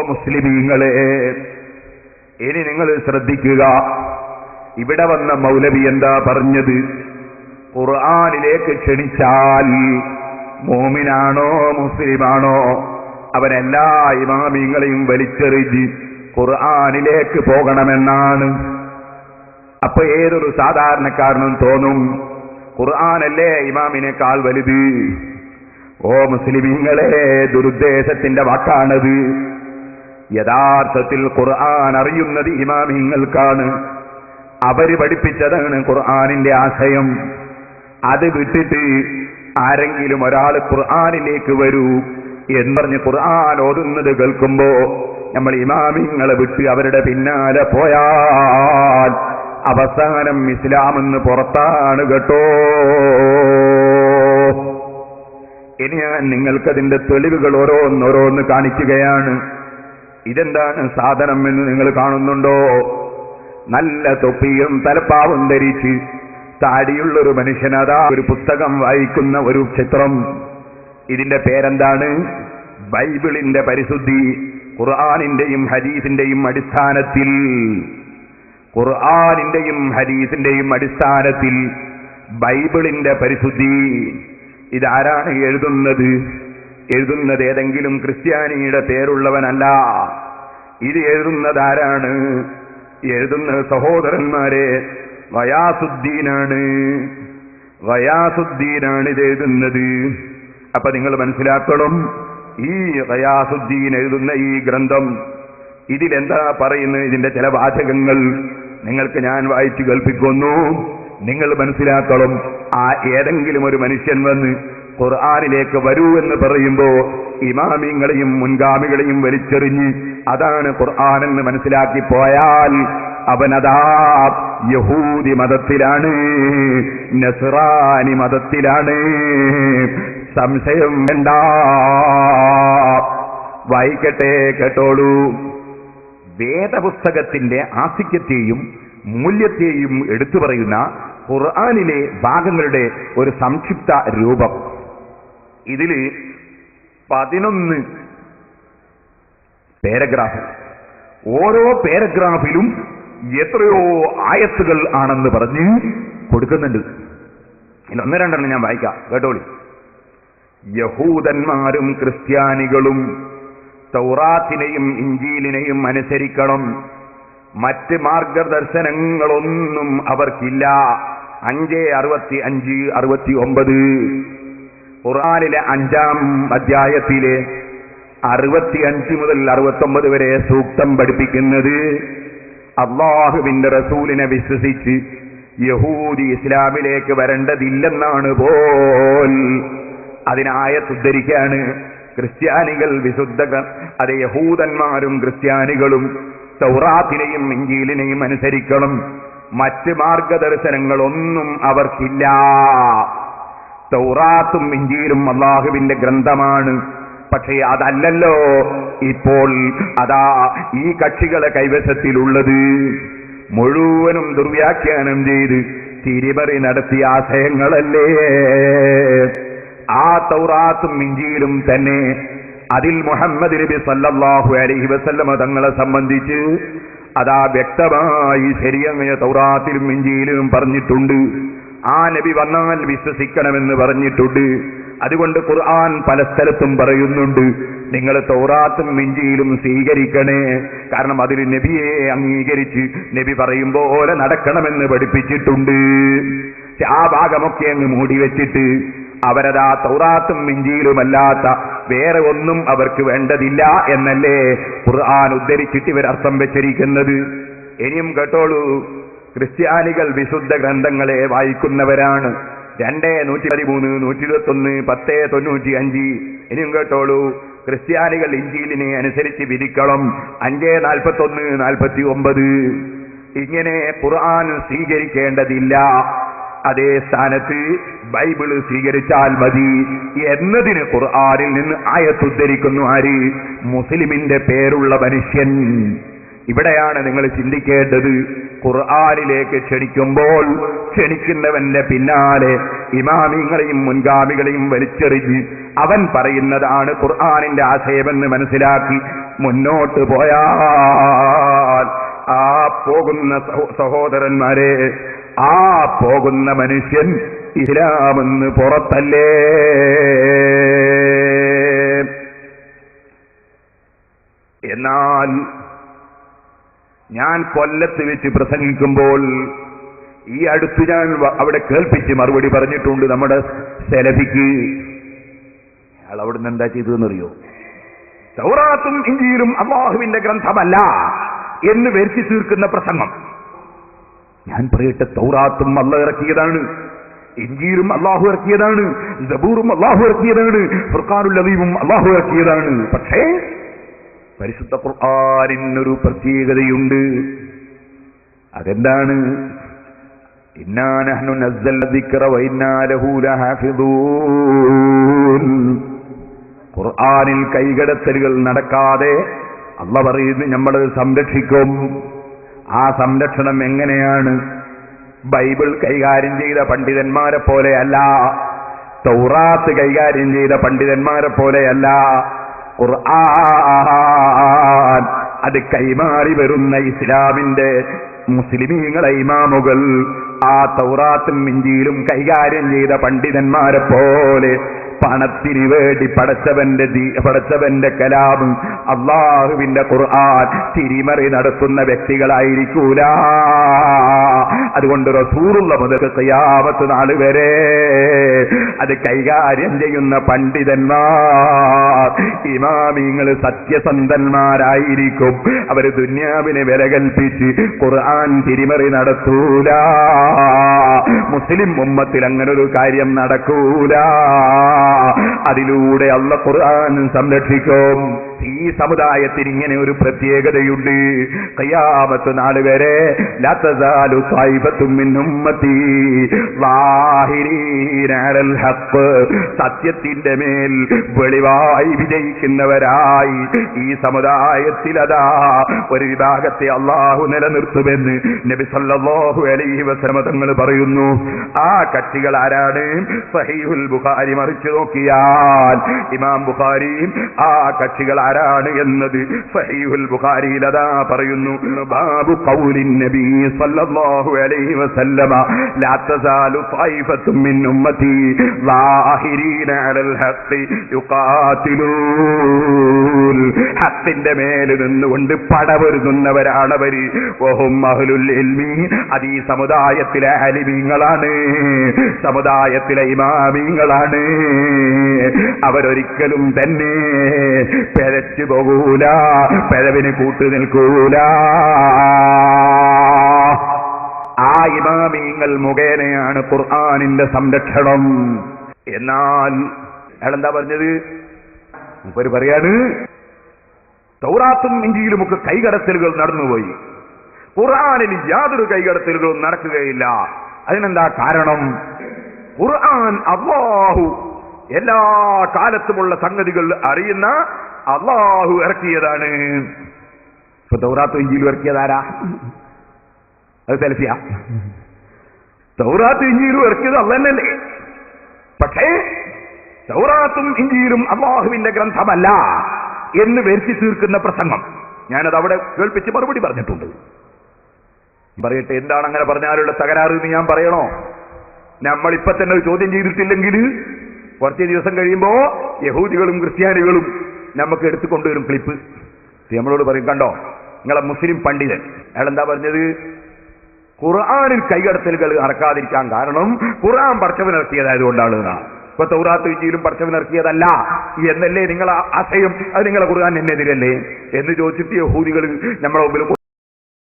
മുസ്ലിമീങ്ങളെ, ഇനി നിങ്ങൾ ശ്രദ്ധിക്കുക. ഇവിടെ വന്ന മൗലവി എന്താ പറഞ്ഞത്? ഖുർആനിലേക്ക് ക്ഷണിച്ചാൽ മോമിനാണോ മുസ്ലിമാണോ അവനെല്ലാ ഇമാമിങ്ങളെയും വലിച്ചെറിഞ്ഞ് ഖുർആനിലേക്ക് പോകണമെന്നാണ്. അപ്പൊ ഏതൊരു സാധാരണക്കാരനും തോന്നും, ഖുർആനല്ലേ ഇമാമിനേക്കാൾ വലുത്. ഓ മുസ്ലിമീങ്ങളെ, ദുരുദ്ദേശത്തിന്റെ വാക്കാണത്. യഥാർത്ഥത്തിൽ ഖുർആൻ അറിയുന്നത് ഇമാമിങ്ങൾക്കാണ്. അവര് പഠിപ്പിച്ചതാണ് ഖുർആനിന്റെ ആശയം. അത് വിട്ടിട്ട് ആരെങ്കിലും ഒരാൾ ഖുർആനിലേക്ക് വരൂ എന്ന് പറഞ്ഞ് ഖുർആൻ ഓതുന്നത് കേൾക്കുമ്പോ നമ്മൾ ഇമാമിങ്ങളെ വിട്ട് അവരുടെ പിന്നാലെ പോയാൽ അവസാനം ഇസ്ലാമെന്ന് പുറത്താണ് കേട്ടോ. ഇനി ഞാൻ നിങ്ങൾക്കതിന്റെ തെളിവുകൾ ഓരോന്നോരോന്ന് കാണിക്കുകയാണ്. ഇതെന്താണ് സാധനം എന്ന് നിങ്ങൾ കാണുന്നുണ്ടോ? നല്ല തൊപ്പിയും തലപ്പാവും ധരിച്ച് താടിയുള്ളൊരു മനുഷ്യനതാ ഒരു പുസ്തകം വായിക്കുന്ന ഒരു ചിത്രം. ഇതിന്റെ പേരെന്താണ്? ബൈബിളിന്റെ പരിശുദ്ധി. ഖുർആനിന്റെയും ഹദീസിന്റെയും അടിസ്ഥാനത്തിൽ, ഖുർആനിന്റെയും ഹദീസിന്റെയും അടിസ്ഥാനത്തിൽ ബൈബിളിന്റെ പരിശുദ്ധി. ഇതാരാണ് എഴുതുന്നത്? എഴുതുന്നത് ഏതെങ്കിലും ക്രിസ്ത്യാനിയുടെ പേരുള്ളവനല്ല. ഇത് എഴുതുന്നതാരാണ്? എഴുതുന്നത് സഹോദരന്മാരെ ഗയാസുദ്ദീനാണ്. ഗയാസുദ്ദീനാണ് ഇത് എഴുതുന്നത്. അപ്പൊ നിങ്ങൾ മനസ്സിലാക്കണം, ഈ ഗയാസുദ്ദീൻ എഴുതുന്ന ഈ ഗ്രന്ഥം ഇതിലെന്താ പറയുന്നത്? ഇതിന്റെ ചില വാചകങ്ങൾ നിങ്ങൾക്ക് ഞാൻ വായിച്ചു കേൾപ്പിക്കുന്നു. നിങ്ങൾ മനസ്സിലാക്കണം. ആ ഏതെങ്കിലും ഒരു മനുഷ്യൻ വന്ന് ഖുർആനിലേക്ക് വരൂ എന്ന് പറയുമ്പോ ഇമാമിങ്ങളെയും മുൻഗാമികളെയും വലിച്ചെറിഞ്ഞ് അതാണ് ഖുർആൻ എന്ന് മനസ്സിലാക്കി പോയാൽ അവനതാ യഹൂദി മതത്തിലാണ്, നസ്റാനി മതത്തിലാണ്. സംശയം വേണ്ട. വായിക്കട്ടെ, കേട്ടോളൂ. വേദപുസ്തകത്തിന്റെ ആസിക്യത്തെയും മൂല്യത്തെയും എടുത്തു പറയുന്ന ഖുർആനിലെ ഭാഗങ്ങളുടെ ഒരു സംക്ഷിപ്ത രൂപം. ഇതില് 11 പാരഗ്രാഫ്. ഓരോ പാരഗ്രാഫിലും എത്രയോ ആയത്തുകൾ ആണെന്ന് പറഞ്ഞ് കൊടുക്കുന്നുണ്ട്. ഇനി 1-2 ഞാൻ വായിക്കാം, കേട്ടോളി. യഹൂദന്മാരും ക്രിസ്ത്യാനികളും തൗറാത്തിനെയും ഇഞ്ചീലിനെയും അനുസരിക്കണം. മറ്റ് മാർഗദർശനങ്ങളൊന്നും അവർക്കില്ല. 5:65-69 ഖുർആനിലെ 5-ാം അധ്യായത്തിലെ 65 മുതൽ 69 വരെ സൂക്തം പഠിപ്പിക്കുന്നത് അല്ലാഹുവിന്റെ റസൂലിനെ വിശ്വസിച്ച് യഹൂദി ഇസ്ലാമിലേക്ക് വരേണ്ടതില്ലെന്നാണ് പോൽ. അതിനായത്തുദ്ധരിക്കാണ്. ക്രിസ്ത്യാനികൾ അത് യഹൂദന്മാരും ക്രിസ്ത്യാനികളും തൗറാത്തിനെയും ഇഞ്ചീലിനെയും അനുസരിക്കണം. മറ്റ് മാർഗദർശനങ്ങളൊന്നും അവർക്കില്ല. തൗറാത്തും ഇഞ്ചീലും അല്ലാഹുവിന്റെ ഗ്രന്ഥമാണ്. പക്ഷേ അതല്ലല്ലോ ഇപ്പോൾ അതാ ഈ കക്ഷികളെ കൈവശത്തിലുള്ളത്. മുഴുവനും ദുർവ്യാഖ്യാനം ചെയ്ത് തിരിമറി നടത്തിയ ആശയങ്ങളല്ലേ. ആ തൗറാത്തും ഇഞ്ചീലും തന്നെ അതിൽ മുഹമ്മദ് നബി സല്ലല്ലാഹു അലൈഹി വസല്ലമ തങ്ങളെ സംബന്ധിച്ച് അതാ വ്യക്തമായി ശരിയായ തൗറാത്തിലും ഇഞ്ചീലിലും പറഞ്ഞിട്ടുണ്ട്. ആ നബി വന്നാൽ വിശ്വസിക്കണമെന്ന് പറഞ്ഞിട്ടുണ്ട്. അതുകൊണ്ട് ഖുർആൻ പല സ്ഥലത്തും പറയുന്നുണ്ട്, നിങ്ങൾ തൗറാത്തും ഇഞ്ചീലും സ്വീകരിക്കണേ. കാരണം അതിൽ നബിയെ അംഗീകരിച്ച് നബി പറയും പോലെ നടക്കണമെന്ന് പഠിപ്പിച്ചിട്ടുണ്ട്. ആ ഭാഗമൊക്കെ അങ്ങ് മൂടി വെച്ചിട്ട് അവരതാ തൗറാത്തും ഇഞ്ചീലുമല്ലാത്ത വേറെ ഒന്നും അവർക്ക് വേണ്ടതില്ല എന്നല്ലേ ഖുർആൻ ഉദ്ധരിച്ചിട്ട് ഇവരർത്ഥം വെച്ചിരിക്കുന്നത്. ഇനിയും കേട്ടോളൂ. ക്രിസ്ത്യാനികൾ വിശുദ്ധ ഗ്രന്ഥങ്ങളെ വായിക്കുന്നവരാണ്. 2:113, 121, 10:95. ഇനിയും കേട്ടോളൂ. ക്രിസ്ത്യാനികൾ ഇഞ്ചീലിനെ അനുസരിച്ച് വിധിക്കണം. 5:41, 49. ഇങ്ങനെ ഖുർആൻ സ്വീകരിക്കേണ്ടതില്ല. അതേ സ്ഥാനത്ത് ബൈബിള് സ്വീകരിച്ചാൽ മതി എന്നതിന് ഖുർആനിൽ നിന്ന് ആയത്തുദ്ധരിക്കുന്നു. ആര്? മുസ്ലിമിന്റെ പേരുള്ള മനുഷ്യൻ. ഇവിടെയാണ് നിങ്ങൾ ചിന്തിക്കേണ്ടത്. ഖുർആനിലേക്ക് ക്ഷണിക്കുമ്പോൾ ക്ഷണിക്കുന്നവന്റെ പിന്നാലെ ഇമാമിങ്ങളെയും മുൻഗാമികളെയും വലിച്ചെറിഞ്ഞ് അവൻ പറയുന്നതാണ് ഖുർആനിന്റെ ആശയമെന്ന് മനസ്സിലാക്കി മുന്നോട്ട് പോയാൽ ആ പോകുന്ന സഹോദരന്മാരെ, ആ പോകുന്ന മനുഷ്യൻ ഇസ്ലാമെന്ന് പുറത്തല്ലേ? എന്നാൽ ഞാൻ കൊല്ലത്ത് വെച്ച് പ്രസംഗിക്കുമ്പോൾ ഈ അടുത്ത് ഞാൻ അവിടെ കേൾപ്പിച്ച് മറുപടി പറഞ്ഞിട്ടുണ്ട് നമ്മുടെ സെലഫിക്ക്. അയാൾ അവിടുന്ന് എന്താ ചെയ്തതെന്നറിയോ? തൗറാത്തും ഇഞ്ചീലും അല്ലാഹുവിന്റെ ഗ്രന്ഥമല്ല എന്ന് വരുത്തി തീർക്കുന്ന പ്രസംഗം. ഞാൻ പറയട്ടെ, തൗറാത്തും അല്ലാഹു ഇറക്കിയതാണ്, ഇഞ്ചീലും അല്ലാഹു ഇറക്കിയതാണ്, സബൂറും അല്ലാഹു ഇറക്കിയതാണ്, ഫുർഖാനുൽ അദീമും അല്ലാഹു ഇറക്കിയതാണ്. പക്ഷേ പരിശുദ്ധ ഖുർആനിനൊരു പ്രത്യേകതയുണ്ട്. അതെന്താണ്? ഇന്നാ നഹ്നു നസ്സൽന ദിക്റ വ ഇന്നാ ലഹു ലഹാഫിദൂൻ. ഖുർആനിൽ കൈകടത്തലുകൾ നടക്കാതെ അല്ലാഹു പറയുന്നു നമ്മൾ സംരക്ഷിക്കും. ആ സംരക്ഷണം എങ്ങനെയാണ്? ബൈബിൾ കൈകാര്യം ചെയ്ത പണ്ഡിതന്മാരെ പോലെയല്ല, തൗറാത്ത് കൈകാര്യം ചെയ്ത പണ്ഡിതന്മാരെ പോലെയല്ല. ഖുർആൻ അത് കൈമാറി വരുന്ന ഇസ്ലാമിന്റെ മുസ്ലിമീങ്ങളെ ഇമാമുകൾ ആ തൗറാത്തും ഇഞ്ചീലും കൈകാര്യം ചെയ്ത പണ്ഡിതന്മാരെ പോലെ പണത്തിന് വേണ്ടി പടച്ചവന്റെ കലാം അല്ലാഹുവിന്റെ ഖുർആൻ തിരിമറി നടത്തുന്ന വ്യക്തികളായിരിക്കൂല. അതുകൊണ്ട് റസൂലുള്ള മുതൽ ഖിയാമത്ത് നാൾ വരെ അത് കൈകാര്യം ചെയ്യുന്ന പണ്ഡിതന്മാർ, ഇമാമിങ്ങൾ സത്യസന്ധന്മാരായിരിക്കും. അവർ ദുന്യാവിനെ വില കൽപ്പിച്ച് ഖുർആൻ തിരിമറി നടത്തൂല. മുസ്ലിം ഉമ്മത്തിൽ അങ്ങനൊരു കാര്യം നടക്കൂല. അതിലൂടെ അല്ലാഹു ഖുർആൻ സംരക്ഷിക്കും. ഈ സമുദായത്തിന് ഇങ്ങനെ ഒരു പ്രത്യേകതയുണ്ട്. ഖിയാമത്ത് നാൾ വരെ ലാ തസാലു ത്വായിഫത്തും മിൻ ഉമ്മത്തി ളാഹിരീന അലൽ ഹഖ്, സത്യത്തിന്റെ മേൽ വെളിവായി വിജയിക്കുന്നവരായി ഈ സമുദായത്തിൽ അതാ ഒരു വിഭാഗത്തെ അല്ലാഹു നിലനിർത്തുമെന്ന് നബി സല്ലല്ലാഹു അലൈഹി വസല്ലം തങ്ങൾ പറയുന്നു. ആ കക്ഷികൾ ആരാണ്? സഹീഹുൽ ബുഖാരി മറിച്ചു നോക്കിയാൽ ഇമാം ബുഖാരി ആ കക്ഷികൾ ആരാണ് എന്നത് സഹീഹുൽ ബുഖാരിയിൽ അതാ പറയുന്നു. ബാബു ഖൗലിൻ നബി സല്ലല്ലാഹു അലൈഹി വസല്ലമ ലാ തസാലു ത്വായിഫത്തും മിൻ ഉമ്മത്തി ളാഹിരീന അലൽ ഹഖ് യുഖാതിലൂൻ. ഹഖിന്റെ മേൽ നിന്നുകൊണ്ട് പടവരുന്നവരാണവര്. വഹും അഹ്ലുൽ ഇൽമി, അത് ഈ സമുദായത്തിലെ ആലിമീങ്ങളാണ്, സമുദായത്തിലെ ഇമാമീങ്ങളാണ്. അവരൊരിക്കലും തന്നെ പിഴച്ചു പോകൂല, പിഴവിന് കൂട്ടു നിൽക്കൂല. ആ ഇമാമീങ്ങൾ മുഖേനയാണ് ഖുർആനിന്റെ സംരക്ഷണം. എന്നാൽ അയാളെന്താ പറഞ്ഞത്? മുപ്പര് പറയാണ്, തൗറാത്തും ഇഞ്ചീലുമൊക്കെ കൈകടത്തലുകൾ നടന്നുപോയി, ഖുർആനിൽ യാതൊരു കൈകടത്തലുകളും നടക്കുകയില്ല. അതിനെന്താ കാരണം? ഖുർആൻ അല്ലാഹു എല്ലാ കാലത്തുമുള്ള സംഗതികൾ അറിയുന്ന അല്ലാഹു ഇറക്കിയതാണ്. ഇപ്പൊ തൗറാത്തും ഇഞ്ചീലും ഇറക്കിയതാരാ? അത് സെൽഫിയാ? തൗറാത്തും ഇഞ്ചീലും ഇറക്കിയത് അല്ലാഹുവല്ലേ. പക്ഷേ തൗറാത്തും ഇഞ്ചീലും അല്ലാഹുവിന്റെ ഗ്രന്ഥമല്ല എന്ന് വരുത്തി തീർക്കുന്ന പ്രസംഗം ഞാനത് അവിടെ കേൾപ്പിച്ച് മറുപടി പറഞ്ഞിട്ടുണ്ട്. പറയട്ടെ, എന്താണ് അങ്ങനെ പറഞ്ഞാലുള്ള തകരാറ് എന്ന് ഞാൻ പറയണോ? നമ്മളിപ്പോ തന്നെ ഒരു ചോദ്യം ചെയ്തിട്ടില്ലെങ്കിൽ കുറച്ച് ദിവസം കഴിയുമ്പോ യഹൂദികളും ക്രിസ്ത്യാനികളും നമുക്ക് എടുത്തുകൊണ്ടുവരും ക്ലിപ്പ്. നമ്മളോട് പറയും, കണ്ടോ നിങ്ങളെ മുസ്ലിം പണ്ഡിതൻ അയാളെന്താ പറഞ്ഞത്? ഖുർആനിൽ കൈകടത്തലുകൾ നടക്കാതിരിക്കാൻ കാരണം ഖുർആൻ പടച്ചവനിറക്കിയതായതുകൊണ്ടാണ്. ഇപ്പൊ തൗറാത്ത് ഇഞ്ചീലും പടച്ചവനിറക്കിയതല്ല എന്നല്ലേ നിങ്ങളെ ആശയം? അത് നിങ്ങളെ ഖുർആൻ എന്നെതിരല്ലേ എന്ന് ചോദിച്ചിട്ട് യഹൂദികൾ നമ്മളെ മുമ്പിൽ